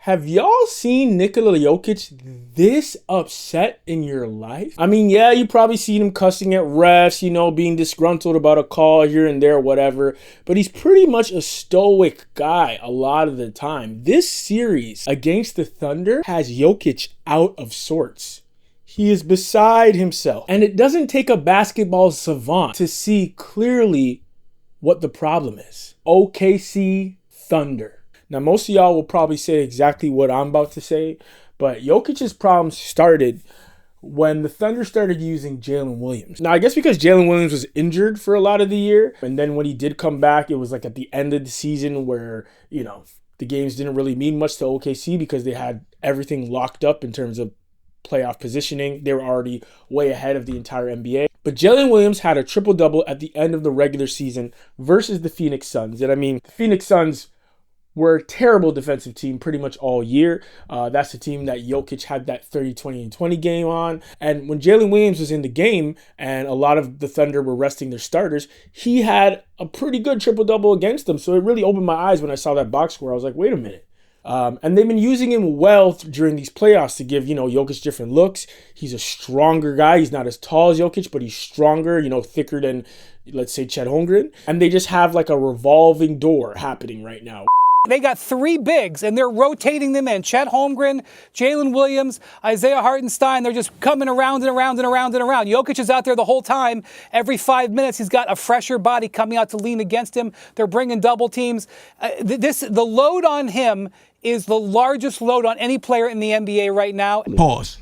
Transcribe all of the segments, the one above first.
Have y'all seen Nikola Jokic this upset in your life? I mean, yeah, you probably seen him cussing at refs, being disgruntled about a call here and there, whatever. But he's pretty much a stoic guy a lot of the time. This series against the Thunder has Jokic out of sorts. He is beside himself. And it doesn't take a basketball savant to see clearly what the problem is. OKC Thunder. Now, most of y'all will probably say exactly what I'm about to say, but Jokic's problem started when the Thunder started using Jalen Williams. Now, I guess because Jalen Williams was injured for a lot of the year, and then when he did come back, it was like at the end of the season where, the games didn't really mean much to OKC because they had everything locked up in terms of playoff positioning. They were already way ahead of the entire NBA. But Jalen Williams had a triple-double at the end of the regular season versus the Phoenix Suns. And I mean, the Phoenix Suns were a terrible defensive team pretty much all year. That's the team that Jokic had that 30, 20, and 20 game on. And when Jalen Williams was in the game and a lot of the Thunder were resting their starters, he had a pretty good triple-double against them. So it really opened my eyes when I saw that box score. I was like, wait a minute. And they've been using him well during these playoffs to give, Jokic different looks. He's a stronger guy. He's not as tall as Jokic, but he's stronger, thicker than, let's say, Chet Holmgren. And they just have like a revolving door happening right now. They got three bigs, and they're rotating them in. Chet Holmgren, Jalen Williams, Isaiah Hartenstein. They're just coming around and around and around and around. Jokic is out there the whole time. Every 5 minutes, he's got a fresher body coming out to lean against him. They're bringing double teams. The load on him is the largest load on any player in the NBA right now. Pause.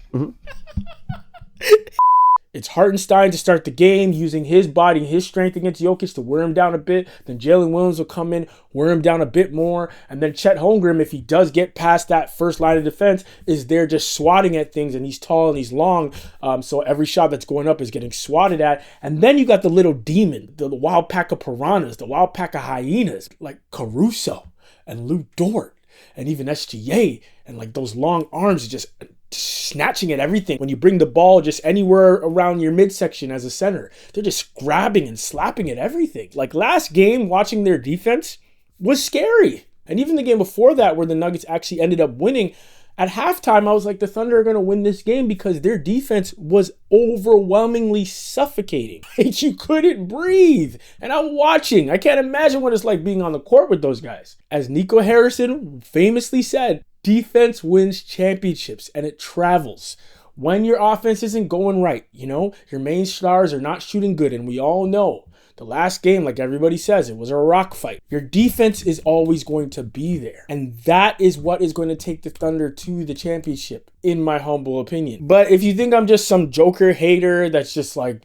It's Hartenstein to start the game, using his body and his strength against Jokic to wear him down a bit. Then Jalen Williams will come in, wear him down a bit more. And then Chet Holmgren, if he does get past that first line of defense, is there just swatting at things. And he's tall and he's long. So every shot that's going up is getting swatted at. And then you got the little demon, the wild pack of piranhas, the wild pack of hyenas, like Caruso and Lou Dort and even SGA. And like those long arms just snatching at everything. When you bring the ball just anywhere around your midsection as a center, they're just grabbing and slapping at everything. Like last game, watching their defense was scary. And even the game before that, where the Nuggets actually ended up winning, at halftime, I was like, the Thunder are going to win this game because their defense was overwhelmingly suffocating. You couldn't breathe. And I'm watching. I can't imagine what it's like being on the court with those guys. As Nico Harrison famously said, defense wins championships and it travels. When your offense isn't going right, your main stars are not shooting good. And we all know the last game, like everybody says, it was a rock fight. Your defense is always going to be there. And that is what is going to take the Thunder to the championship, in my humble opinion. But if you think I'm just some Joker hater that's just like,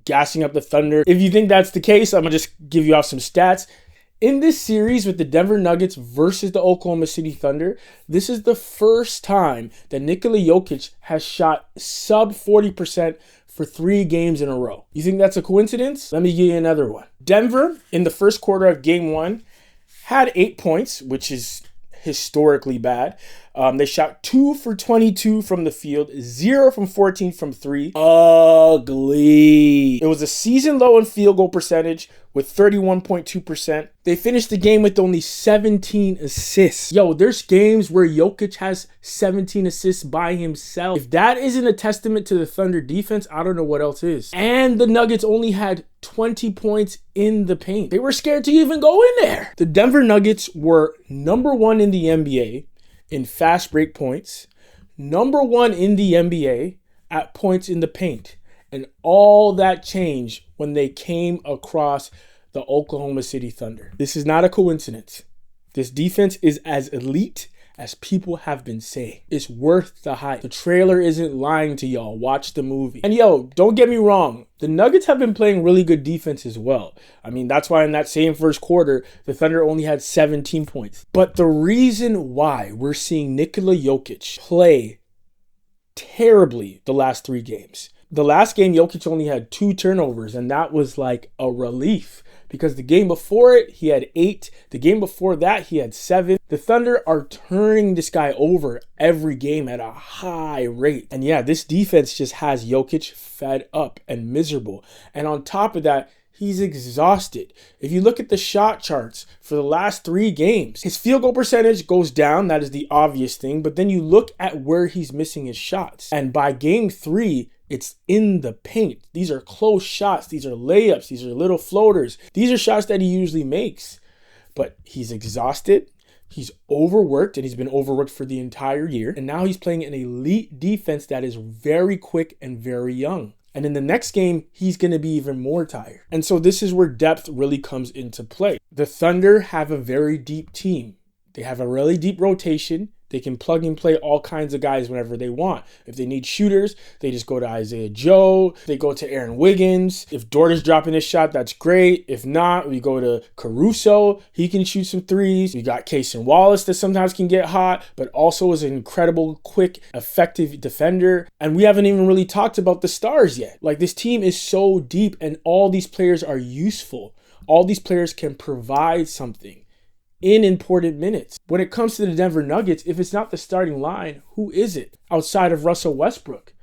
gassing up the Thunder, if you think that's the case, I'm going to just give you off some stats. In this series with the Denver Nuggets versus the Oklahoma City Thunder, this is the first time that Nikola Jokic has shot sub 40% for 3 games in a row. You think that's a coincidence? Let me give you another one. Denver, in the first quarter of Game 1, had 8 points, which is historically bad. They shot 2 for 22 from the field, 0 from 14 from 3. Ugly. It was a season low in field goal percentage with 31.2%. They finished the game with only 17 assists. Yo, there's games where Jokic has 17 assists by himself. If that isn't a testament to the Thunder defense, I don't know what else is. And the Nuggets only had 20 points in the paint. They were scared to even go in there. The Denver Nuggets were number 1 in the NBA in fast break points, number 1 in the NBA at points in the paint. And all that changed when they came across the Oklahoma City Thunder. This is not a coincidence. This defense is as elite as people have been saying. It's worth the hype. The trailer isn't lying to y'all. Watch the movie. And yo, don't get me wrong. The Nuggets have been playing really good defense as well. I mean, that's why in that same first quarter, the Thunder only had 17 points. But the reason why we're seeing Nikola Jokic play terribly the last 3 games. The last game, Jokic only had 2 turnovers, and that was like a relief. Because the game before it, he had 8. The game before that, he had 7. The Thunder are turning this guy over every game at a high rate. And yeah, this defense just has Jokic fed up and miserable. And on top of that, He's exhausted. If you look at the shot charts for the last 3 games, his field goal percentage goes down. That is the obvious thing. But then you look at where he's missing his shots. And by game 3, it's in the paint. These are close shots. These are layups. These are little floaters. These are shots that he usually makes. But he's exhausted. He's overworked, and he's been overworked for the entire year. And now he's playing an elite defense that is very quick and very young. And in the next game, he's going to be even more tired. And so this is where depth really comes into play. The Thunder have a very deep team. They have a really deep rotation. They can plug and play all kinds of guys whenever they want. If they need shooters, they just go to Isaiah Joe. They go to Aaron Wiggins. If Dort is dropping his shot, that's great. If not, we go to Caruso. He can shoot some threes. We got Cason Wallace that sometimes can get hot, but also is an incredible, quick, effective defender. And we haven't even really talked about the stars yet. Like, this team is so deep, and all these players are useful. All these players can provide something in important minutes. When it comes to the Denver Nuggets, if it's not the starting line, who is it? Outside of Russell Westbrook,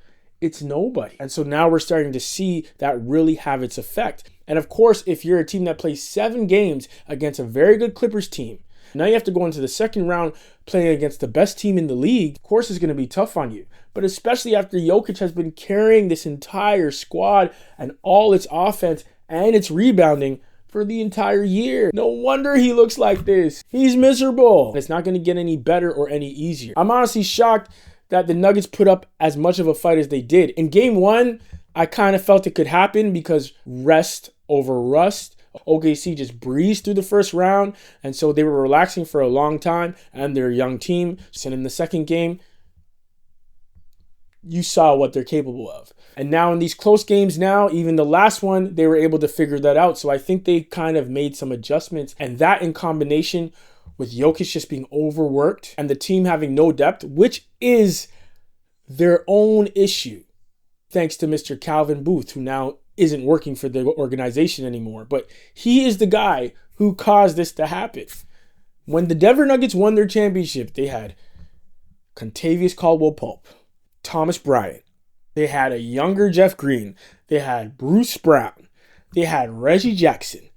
it's nobody. And so now we're starting to see that really have its effect. And of course, if you're a team that plays 7 games against a very good Clippers team, now you have to go into the second round playing against the best team in the league. Of course, it's going to be tough on you. But especially after Jokic has been carrying this entire squad and all its offense and its rebounding for the entire year. No wonder he looks like this. He's miserable. It's not going to get any better or any easier. I'm honestly shocked that the Nuggets put up as much of a fight as they did. In game 1, I kind of felt it could happen because rest over rust. OKC just breezed through the first round, and so they were relaxing for a long time, and they're a young team. So in the second game, you saw what they're capable of. And now in these close games now, even the last one, they were able to figure that out. So I think they kind of made some adjustments. And that in combination with Jokic just being overworked and the team having no depth, which is their own issue, thanks to Mr. Calvin Booth, who now isn't working for the organization anymore. But he is the guy who caused this to happen. When the Denver Nuggets won their championship, they had Contavious Caldwell-Pope, Thomas Bryant. They had a younger Jeff Green. They had Bruce Brown. They had Reggie Jackson.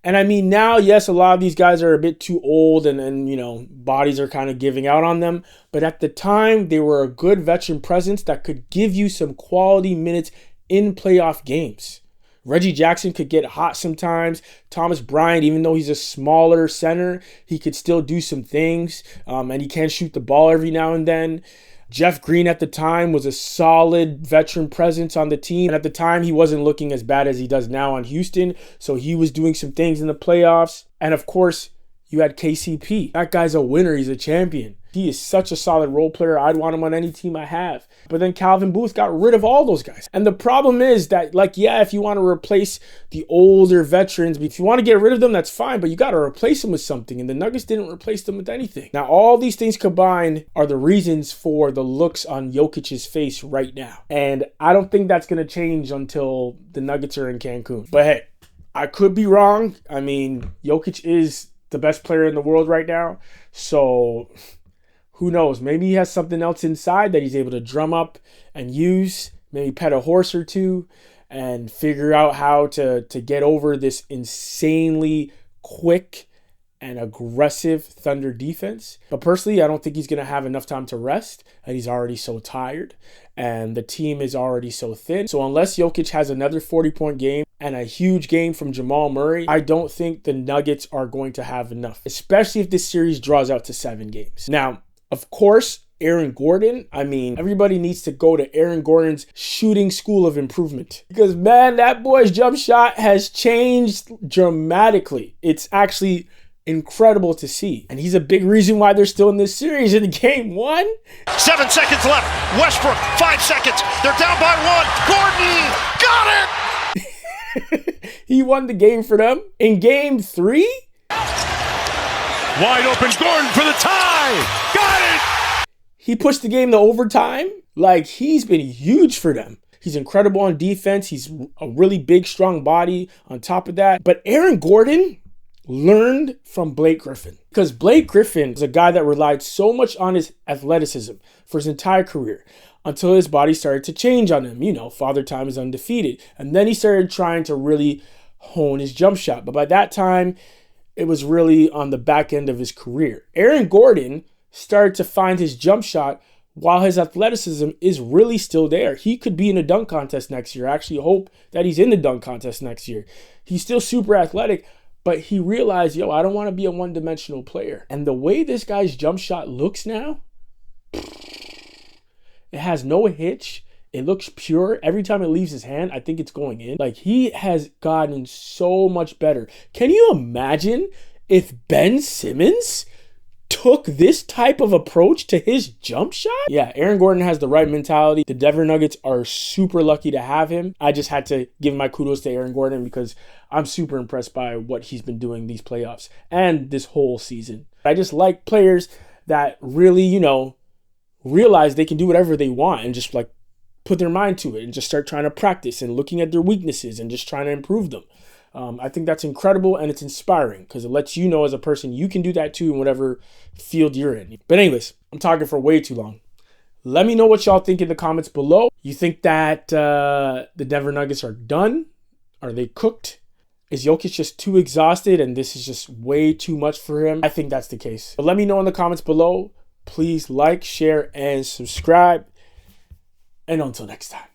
And I mean, now, yes, a lot of these guys are a bit too old and you know, bodies are kind of giving out on them. But at the time, they were a good veteran presence that could give you some quality minutes in playoff games. Reggie Jackson could get hot sometimes. Thomas Bryant, even though he's a smaller center, he could still do some things. And he can shoot the ball every now and then. Jeff Green at the time was a solid veteran presence on the team. And at the time, he wasn't looking as bad as he does now on Houston. So he was doing some things in the playoffs. And of course, you had KCP. That guy's a winner. He's a champion. He is such a solid role player. I'd want him on any team I have. But then Calvin Booth got rid of all those guys. And the problem is that, like, yeah, if you want to replace the older veterans, if you want to get rid of them, that's fine. But you got to replace them with something. And the Nuggets didn't replace them with anything. Now, all these things combined are the reasons for the looks on Jokic's face right now. And I don't think that's going to change until the Nuggets are in Cancun. But hey, I could be wrong. I mean, Jokic is the best player in the world right now. So who knows? Maybe he has something else inside that he's able to drum up and use. Maybe pet a horse or two and figure out how to get over this insanely quick and aggressive Thunder defense. But personally, I don't think he's going to have enough time to rest. And he's already so tired. And the team is already so thin. So unless Jokic has another 40-point game and a huge game from Jamal Murray, I don't think the Nuggets are going to have enough, especially if this series draws out to 7 games. Now, of course, Aaron Gordon, I mean, everybody needs to go to Aaron Gordon's shooting school of improvement. Because, man, that boy's jump shot has changed dramatically. It's actually incredible to see. And he's a big reason why they're still in this series. In game 1, 7 seconds left. Westbrook, 5 seconds. They're down by 1. Gordon got it! He won the game for them. In game 3, wide open Gordon for the tie. Got it! He pushed the game to overtime. Like, he's been huge for them. He's incredible on defense. He's a really big, strong body on top of that. But Aaron Gordon learned from Blake Griffin. Because Blake Griffin is a guy that relied so much on his athleticism for his entire career until his body started to change on him. You know, Father Time is undefeated. And then he started trying to really hone his jump shot. But by that time, it was really on the back end of his career. Aaron Gordon started to find his jump shot while his athleticism is really still there. He could be in a dunk contest next year. I actually hope that he's in the dunk contest next year. He's still super athletic, but he realized, I don't want to be a one-dimensional player. And the way this guy's jump shot looks now, it has no hitch. It looks pure. Every time it leaves his hand, I think it's going in. Like, he has gotten so much better. Can you imagine if Ben Simmons took this type of approach to his jump shot? Yeah, Aaron Gordon has the right mentality. The Denver Nuggets are super lucky to have him. I just had to give my kudos to Aaron Gordon because I'm super impressed by what he's been doing these playoffs and this whole season. I just like players that really, realize they can do whatever they want and just put their mind to it and just start trying to practice and looking at their weaknesses and just trying to improve them. I think that's incredible and it's inspiring because it lets you know as a person you can do that too in whatever field you're in. But anyways, I'm talking for way too long. Let me know what y'all think in the comments below. You think that the Denver Nuggets are done? Are they cooked? Is Jokic just too exhausted and this is just way too much for him? I think that's the case. But let me know in the comments below. Please like, share, and subscribe. And until next time.